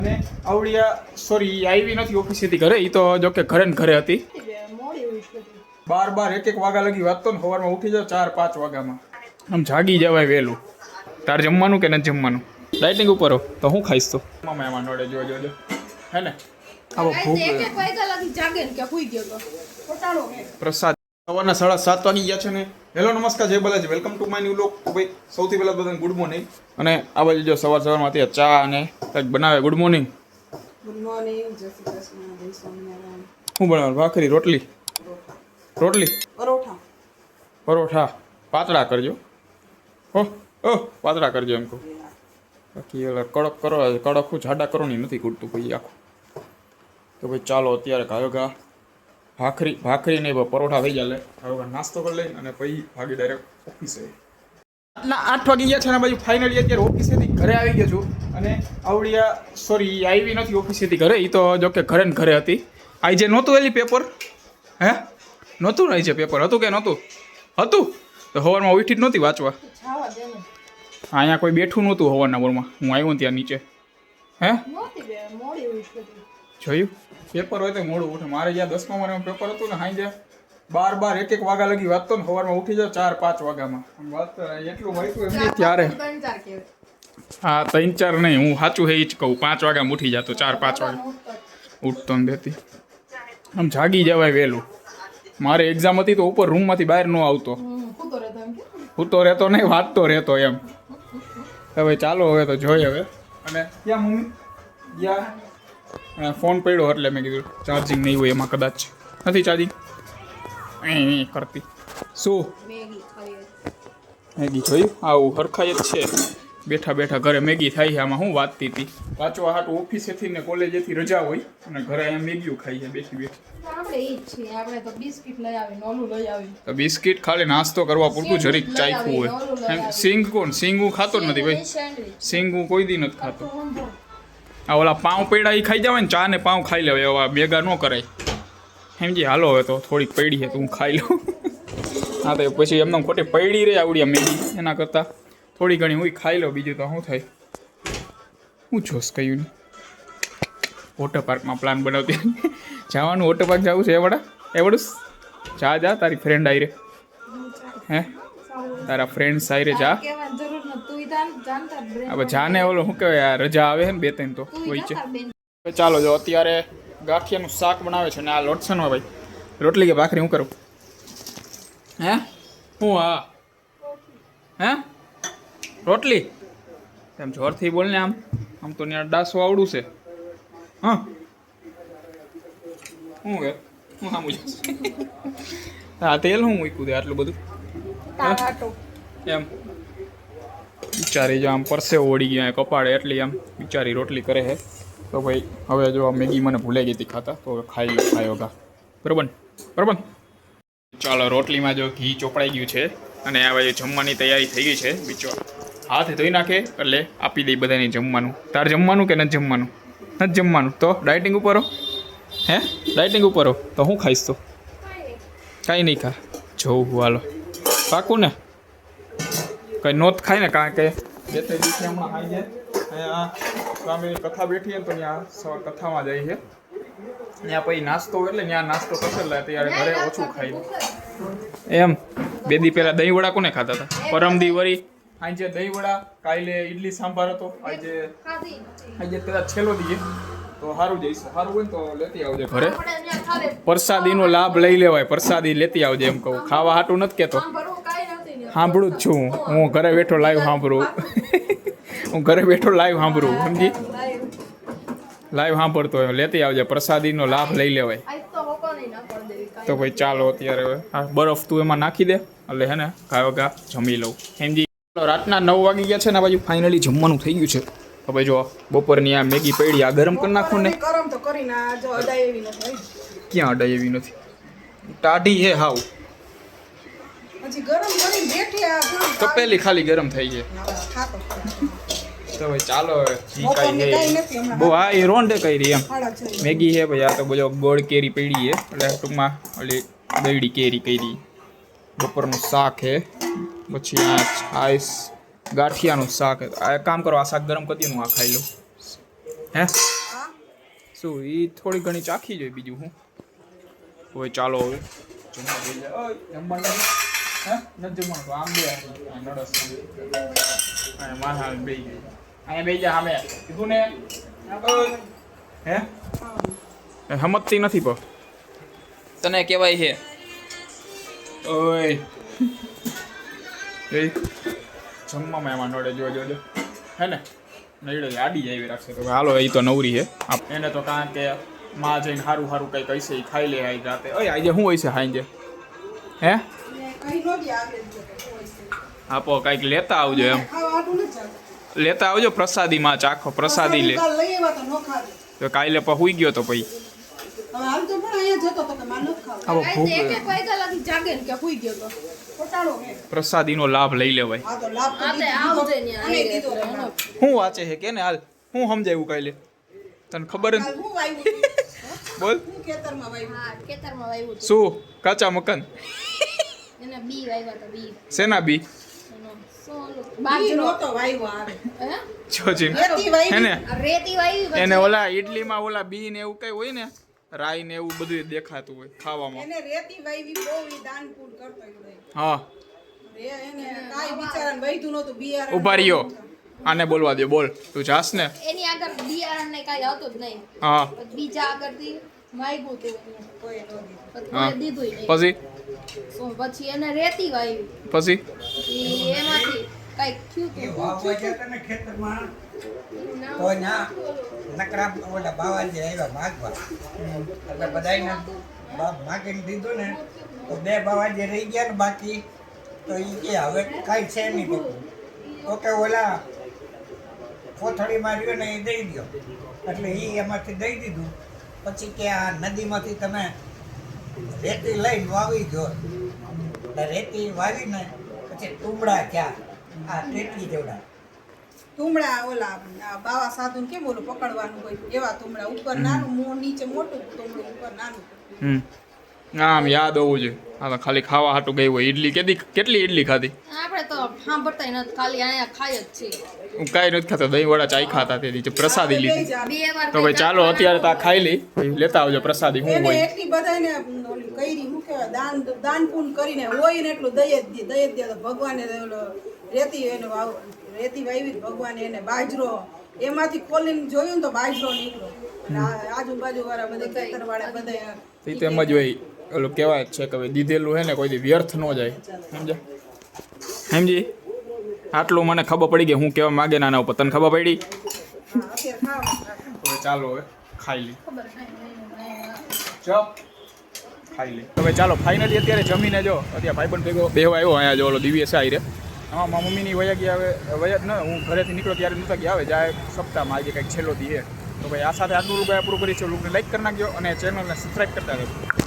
અને આવડિયા સોરી આવી નથી ઓફિસેથી ઘરે, એ તો જો કે ઘરે ને ઘરે હતી. 12 1 વાગ્યા લગી વાંચતો ને સવારમાં ઉઠી જાવ 4 5 વાગ્યામાં. આમ જાગી જવાય વહેલું. તાર જમવાનું કે નથી જમવાનું? ડાયટિંગ ઉપર હો તો હું ખાઈશ તો મામા એમાં નડે જોજો હે ને. આવો ભૂખ પ્રસાદ સવારના 7:30 વાગી ગયા છે ને. હેલો નમસ્કાર, જય Balaji, welcome to my new vlog. ભાઈ સૌથી પહેલાં બધાને ગુડ મોર્નિંગ. અને આ બાજુ જો સવારમાં અત્યારે ચા અને કંઈક બનાવે. Good morning. ગુડ મોર્નિંગ, જય શ્રી કૃષ્ણ, જય સ્વામિનારાયણ. શું બનાવે? ભાખરી, રોટલી પરોઠા પાતળા કરજો. ઓહ પાતળા કરજો એમ કહું. બાકી ઓલા કડક કરો, કડક હું જાડા કરો નહીં, નથી ખૂટતું ભાઈ આખું. તો ભાઈ ચાલો અત્યારે ઘા ભાખરી નહીં પરોઠા થઈ જાય. હવે નાસ્તો કરી લઈને અને પછી ભાગી ડાયરેક્ટ ઓફિસે. આટલા 8 વાગી ગયા છે ને બાજુ ફાઇનલી અત્યારે ઓફિસેથી ઘરે આવી ગયો છું. અને આવડિયા સોરી આવી નથી ઓફિસેથી ઘરે, એ તો જો કે ઘરે ને ઘરે હતી. આજે નહોતું એલી પેપર? હે નહોતું ને? આજે પેપર હતું કે નહોતું? હતું તો સવારમાં ઉઠી જ નહોતી વાંચવા. અહીંયા કોઈ બેઠું નહોતું સવારના બોરમાં. હું આવ્યો ત્યાં નીચે. હે જોયું? પેપર હોય તો મોડું ઉઠે. મારે જ્યાં 10માં પેપર હતું ને, સાંજે 12 1 વાગ્યા લગી વાંચતો ને સવારમાં ઉઠી જાવ 4 5 વાગ્યામાં. એટલું વાંચ્યું એમ ત્યારે. હા 3 4 નહીં, હું સાચું હે જ કહું. 5 વાગ્યામાં ઉઠી જતો, 4 5 વાગે ઉઠતો ને દેતી. આમ જાગી જવાય વહેલું. મારે એક્ઝામ હતી તો ઉપર રૂમમાંથી બહાર ન આવતો. હું તો રહેતો નહીં, વાંચતો રહેતો એમ. હવે ચાલો હવે તો જોઈએ હવે. અને ક્યાં મમ્મી ગયા? ફોન પડ્યો એટલે મેં કીધું ચાર્જિંગ નહીં હોય એમાં, કદાચ નથી ચાર્જિંગ કરતી. શું મેગી જોયું? આવું હરખાઈ જ છે. બેઠા બેઠા ઘરે મેગી થાય છે. આમાં હું વાંચતી હતી, વાંચવા હાટું ઓફિસેથી ને કોલેજેથી રજા હોય અને ઘરે અહીંયા મેગીઓ ખાઈ છે બેઠી બેઠી. તો બિસ્કિટ ખાલી નાસ્તો કરવા પૂરતું જરીક ચાખ્યું હોય. સિંગ કોણ? સિંગ હું ખાતો જ નથી ભાઈ. સિંગ હું કોઈ દી નથી ખાતો. આ ઓલા પાઉં પૈડા એ ખાઈ જવાય ને, ચા ને પાઉં ખાઈ લેવાય. એવા ભેગા ન કરાય સમજી. હાલો હવે તો થોડીક પડી છે તો હું ખાઈ લઉં. હા તો પછી એમને ખોટી પડી રહે આવડિયા મેગી, એના કરતાં થોડી ઘણી હું ખાઈ લઉં. બીજું તો શું થાય? હું જોશ કહ્યું ને. વોટર પાર્કમાં પ્લાન બનાવતી જવાનું. વોટર પાર્ક જવું છે એવડું જા તારી ફ્રેન્ડ આવી રે. હે તારા ફ્રેન્ડ્સ આવી રે જા. હવે જાને ઓલો શું કહેવાય, રજા આવે છે ને 2 3 તો હોય છે. ચાલો જો અત્યારે ગાંઠિયાનું શાક બનાવે છે ને આ લોટસનમાં ભાઈ. રોટલી કે ભાખરી હું કરું? હે હું? હા હે રોટલી. એમ જોરથી બોલ ને. આમ તો ત્યાં ડાસો આવડું છે. હા શું કે હું સામું છું? હા તેલ હું મૂક્યું દે આટલું બધું એમ. બિચારી જો આમ પરસેવો ઓળી ગયા કપાળે, એટલી આમ બિચારી રોટલી કરે છે. તો ભાઈ હવે જો આ મેગી મને ભૂલાઈ ગઈ હતી ખાતા, તો ખાયો ગા. બરાબર. ચાલો રોટલીમાં જો ઘી ચોપડાઈ ગયું છે અને આ બાજુ જમવાની તૈયારી થઈ ગઈ છે. બીજો હાથ ધોઈ નાખે એટલે આપી દઈ બધાને જમવાનું. તાર જમવાનું કે નથી જમવાનું? નથી જમવાનું તો ડાયટિંગ ઉપર હો? હે ડાયટિંગ ઉપર હો તો હું ખાઈશ તો? કાંઈ નહીં ખા. જોઉં હાલો પાકું ને? કંઈ નોત ખાય ને, કારણ કે 2 3 દિવસથી હમણાં ખાઈ જાય. અહીંયા સ્વામીની કથા બેઠી ને તો ત્યાં કથામાં જાય છે. ત્યાં પછી નાસ્તો એટલે ત્યાં નાસ્તો કરશે એટલે ત્યારે ઘરે ઓછું ખાઈ એમ. 2 દી પહેલાં દહીં વડા કોને ખાતા હતા? પરમદી વરી આજે દહીં વડા, કાલે ઇડલી સાંભાર હતો. આજે કદાચ છેલ્લો દીએ તો સારું જઈશ. સારું હોય ને તો લેતી આવજે ઘરે. પ્રસાદીનો લાભ લઈ લેવાય. પ્રસાદી લેતી આવજે એમ કહું. ખાવા હાટું નથી કહેતો, સાંભળું જ છું હું. ઘરે બેઠો લાઈવ સાંભળું. હું ઘરે બેઠો લાઈવ સાંભળું, સમજી? લાઈવ સાંભળતો હોય. લેતી આવજે, પ્રસાદીનો લાભ લઈ લેવાય. તો ભાઈ ચાલો અત્યારે હવે આ બરફ તું એમાં નાખી દે એટલે હે ને ઘા જમી લઉં સમજી. રાતના 9 વાગી ગયા છે ને બાજુ ફાઇનલી જમવાનું થઈ ગયું છે. હવે જો બપોરની આ મેગી પડી, આ ગરમ કરી નાખો ને. ક્યાં અડાય એવી નથી, ટાઢી હે હાવ. તો પેલી ખાલી ગરમ થઈ છે. તો ભાઈ ચાલો જી કાંઈ બહુ હા એ રોંડે કરી એમ મેગી છે ભાઈ. આ તો બધો ગોળ કેરી પડી છે એટલે ટૂંકમાં ઓલી દહીડી કેરી કરી. બપોરનું શાક છે, પછી આ છાશ ગાંઠિયાનું શાક. આ કામ કરો, આ શાક ગરમ કરી દઉં, આ ખાઈ લઉં. હે હા શું એ થોડી ઘણી ચાખી જોઈએ બીજું હું હવે ચાલો હવે જમવા બેસી જાય. ઓય, જમવાનું નથી? હે નથી જમવાનું તો આમ બે નડસ અને માથા બેસી ગઈ અહીંયા બેસી જા સામે કીધું ને. ઓય. હે સમજતી નથી પણ તને કહેવાય છે ઓય એ જમવામાં એમાં નડે જોજો હે ને નડે આડી આવી રાખશે તો હાલો એ તો નવરી છે એને તો કારણ કે માં જઈને સારું સારું કંઈક હશે એ ખાઈ લે આઈ રાતે ઓય આજે શું હોય છે સાંજે હે કઈ નો દે આગળ જો કે હોય છે આપો કંઈક લેતા આવજો એમ ખાવા આટું નથી ચાલતું લેતા આવજો પ્રસાદીમાં ચાખો પ્રસાદી લે કાલ લઈ આવ્યા તો નો ખાધું તો કાલે હુઈ ગયો તો પછી હવે હાલ તો પણ અહીંયા જતો તો કે માન નથી ખાવું આવો રાતે ભૂખ એક વાગ્યા લાગી જાગે ને કે હુઈ ગયો તો ખોટાડો હે પ્રસાદીનો લાભ લઈ લેવાય આ તો લાભ તો આવજે ને આને દીધો હમણાં. શું વાંચે છે કે ને હાલ હું સમજાયું કાલે તને ખબર જ કાલ હું વાવ્યું બોલ હું ખેતરમાં વાવ્યું હા ખેતરમાં વાવ્યું હતું શું કાચા મકાન એને બી વાવ્યા હતા બી સેના બી એનો શું ઓલું બી બાજરો નહોતો વાવ્યો આવે હે જોજી રેતી વાવી હે ને આ રેતી વાવી પછી એને ઓલા ઇડલીમાં ઓલા બી ને એવું કઈ હોય ને રાઈ ને એવું બધું દેખાતું હોય ખાવામાં એને રેતી વાવી બહુ ઈ દાન પૂન કરતો ઈ બધે. હા એને કાંઈ બિચારાને વૈધું નહોતું બિયારણ ઉભા રહ્યો આને બોલવા દે બોલ તું જાસ ને એની આગળ બિયારણ ને કાંઈ હતું જ નહીં હા પછી બીજા આગળથી વાવ્યું હતું કોઈ નો દીધું. પછી હા. કોઈ દીધું નહીં પછી શું પછી એને રેતી વાવી પછી પછી એમાંથી કાંઈક થયું વાવવા હતું જતા ને ખેતરમાં તો ના નકરા ઓલા બાવાજી આવ્યા માગવા એટલે બધાને બાપ માગીને દીધું ને તો બે બાવાજી રહી ગયા ને બાકી તો એ કે હવે કાંઈ છે નહીં બધું તો કે ઓલા કોથળીમાં રહ્યો ને એ દઈ દો એટલે એ એમાંથી દઈ દીધું પછી કે આ નદીમાંથી તમે રેતી લઈને વાવી ગયો એટલે રેતી વાવીને પછી તુંબડા થયા આ ટેટી જેવડા તુમડા ઓલા આ બાવા સાધુને કેમ ઓલું પકડવાનું હોય એવા તુમડા ઉપર નાનું મોં નીચે મોટું તુમડું ઉપર નાનું આમ યાદ હોવું જોઈએ હા તો ખાલી ખાવા હાટું ગઈ હોય ઈડલી કેટલી ઈડલી ખાધી આપણે તો સાંભળતા નથી ખાલી અહીંયા ખાય જ છે હું કાંઈ નથી ખાતો દહીં વડા ચાય ખાતા તેથી પ્રસાદી લીધી બે વાર તો ભાઈ ચાલો અત્યારે તો આ ખાઈ લઈ પછી લેતા આવજો પ્રસાદી શું એને હોય એટલી બધાને ઓલી કઈરી શું કહેવાય દાન પૂન કરીને હોય ને એટલું દઈ જ દે તો ભગવાને ઓલો રેતી એને રેતી વાવી ભગવાને એને બાજરો એમાંથી ખોલીને જોયું ને તો બાજરો નીકળ્યો અને આજુબાજુ વાળા બધા ખેતર વાળા બધા એ તો એમ જ હોય ઓલું કહેવાય જ છે કે ભાઈ દીધેલું હે ને કોઈ દી વ્યર્થ ન જાય સમજ્યા સમજી આટલું મને ખબર પડી કે હું કહેવા માગે નાના ઉપર તને ખબર પડી અત્યારે ખાવાનું હવે ચાલો હવે ખાઈ લઈ ખબર નહીં ચપ ખાઈ લઈ હવે ચાલો ફાઇનલી અત્યારે જમીને જો અત્યારે ભાઈબંધ ભેગો બેહવા આવ્યો અહીંયા જો ઓલો દિવ્ય છે આઈ રે હા મારા મમ્મીની વયા ગયા હવે વયા જ ન હું ઘરેથી નીકળ્યો ત્યારે નહોતા ગયા હવે જાય સપ્તાહમાં આજે કંઈક છેલ્લો દી હે તો ભાઈ આ સાથે આટલું રૂપિયા પૂરું કરી છે લોકોને લાઈક કરી નાખજો અને ચેનલને સબસ્ક્રાઈબ કરતા રહેજો